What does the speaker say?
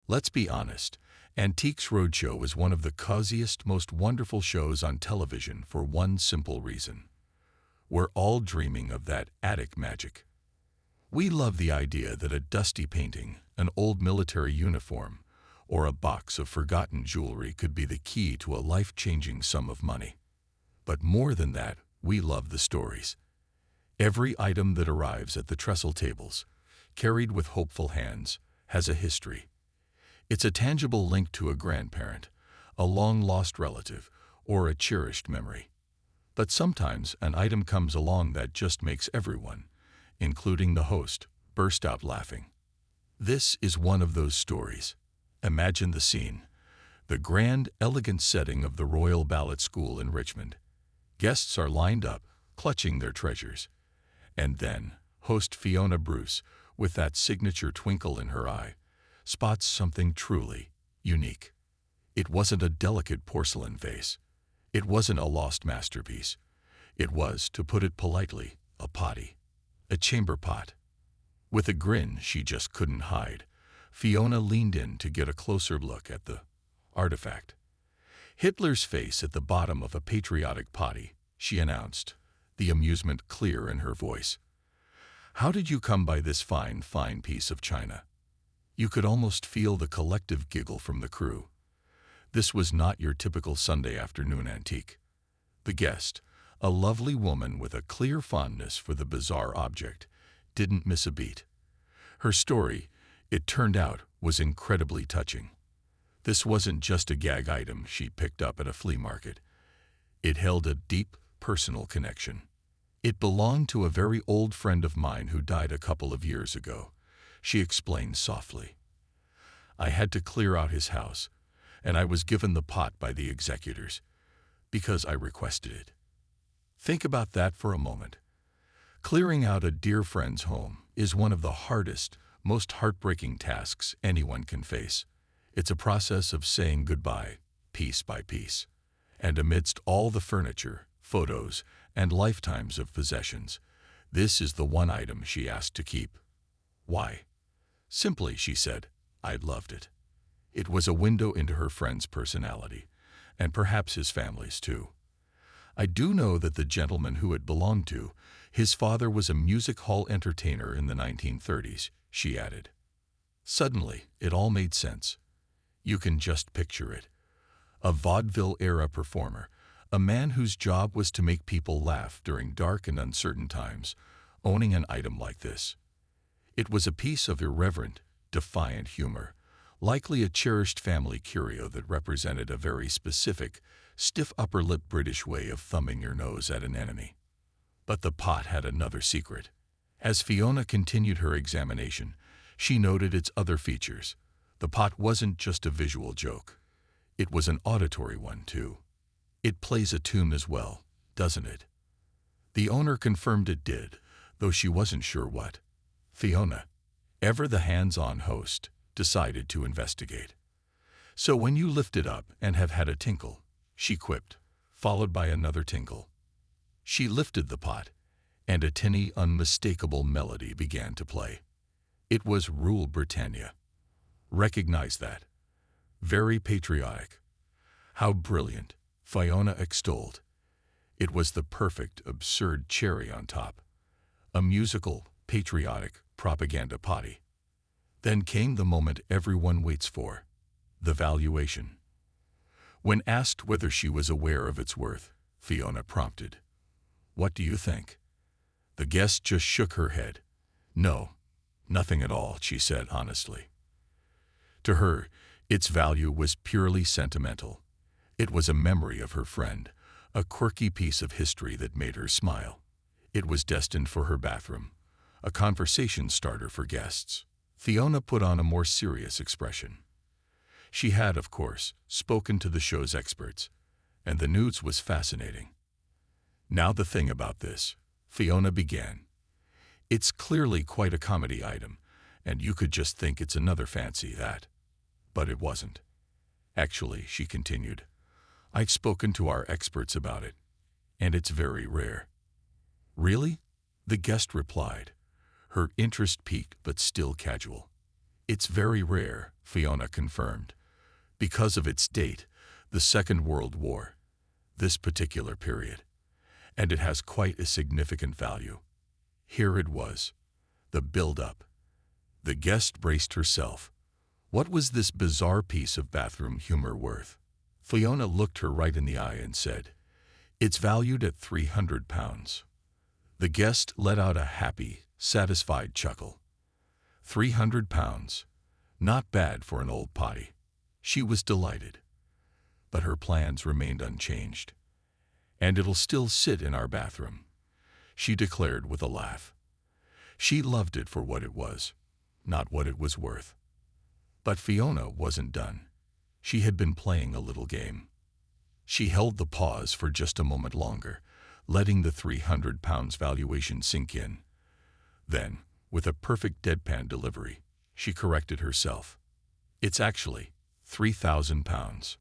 Let's be honest, Antiques Roadshow was one of the coziest, most wonderful shows on television for one simple reason. We're all dreaming of that attic magic. We love the idea that a dusty painting, an old military uniform, or a box of forgotten jewelry could be the key to a life-changing sum of money. But more than that, we love the stories. Every item that arrives at the trestle tables, carried with hopeful hands, has a history. It's a tangible link to a grandparent, a long-lost relative, or a cherished memory. But sometimes an item comes along that just makes everyone, including the host, burst out laughing. This is one of those stories. Imagine the scene. The grand, elegant setting of the Royal Ballet School in Richmond. Guests are lined up, clutching their treasures. And then, host Fiona Bruce, with that signature twinkle in her eye, spots something truly unique. It wasn't a delicate porcelain vase. It wasn't a lost masterpiece. It was, to put it politely, a potty. A chamber pot. With a grin she just couldn't hide, Fiona leaned in to get a closer look at the artifact. Hitler's face at the bottom of a patriotic potty, she announced, the amusement clear in her voice. How did you come by this fine piece of china? You could almost feel the collective giggle from the crew. This was not your typical Sunday afternoon antique. The guest, a lovely woman with a clear fondness for the bizarre object, didn't miss a beat. Her story, it turned out, was incredibly touching. This wasn't just a gag item she picked up at a flea market. It held a deep, personal connection. It belonged to a very old friend of mine who died a couple of years ago, she explained softly. I had to clear out his house, and I was given the pot by the executors, because I requested it. Think about that for a moment. Clearing out a dear friend's home is one of the hardest, most heartbreaking tasks anyone can face. It's a process of saying goodbye, piece by piece. And amidst all the furniture, photos, and lifetimes of possessions, this is the one item she asked to keep. Why? Simply, she said, I loved it. It was a window into her friend's personality, and perhaps his family's too. I do know that the gentleman who it belonged to, his father was a music hall entertainer in the 1930s, she added. Suddenly, it all made sense. You can just picture it. A vaudeville-era performer, a man whose job was to make people laugh during dark and uncertain times, owning an item like this. It was a piece of irreverent, defiant humor, likely a cherished family curio that represented a very specific, stiff upper-lip British way of thumbing your nose at an enemy. But the pot had another secret. As Fiona continued her examination, she noted its other features. The pot wasn't just a visual joke. It was an auditory one, too. It plays a tune as well, doesn't it? The owner confirmed it did, though she wasn't sure what. Fiona, ever the hands-on host, decided to investigate. So when you lift it up and have had a tinkle, she quipped, followed by another tinkle. She lifted the pot, and a tinny, unmistakable melody began to play. It was Rule Britannia. Recognize that. Very patriotic. How brilliant, Fiona extolled. It was the perfect, absurd cherry on top. A musical, patriotic propaganda potty. Then came the moment everyone waits for, the valuation. When asked whether she was aware of its worth, Fiona prompted, What do you think? The guest just shook her head. No, nothing at all, she said honestly. To her, its value was purely sentimental. It was a memory of her friend, a quirky piece of history that made her smile. It was destined for her bathroom, a conversation starter for guests. Fiona put on a more serious expression. She had, of course, spoken to the show's experts, and the news was fascinating. Now the thing about this, Fiona began. It's clearly quite a comedy item, and you could just think it's another fancy that. But it wasn't. Actually, she continued, I've spoken to our experts about it, and it's very rare. Really? The guest replied, her interest piqued but still casual. It's very rare, Fiona confirmed, because of its date, the Second World War, this particular period, and it has quite a significant value. Here it was, the build-up. The guest braced herself. What was this bizarre piece of bathroom humor worth? Fiona looked her right in the eye and said, "It's valued at £300. The guest let out a happy, satisfied chuckle. £300. Not bad for an old potty. She was delighted. But her plans remained unchanged. And it'll still sit in our bathroom, she declared with a laugh. She loved it for what it was, not what it was worth. But Fiona wasn't done. She had been playing a little game. She held the pause for just a moment longer, letting the £300 valuation sink in. Then, with a perfect deadpan delivery, she corrected herself. It's actually £3,000.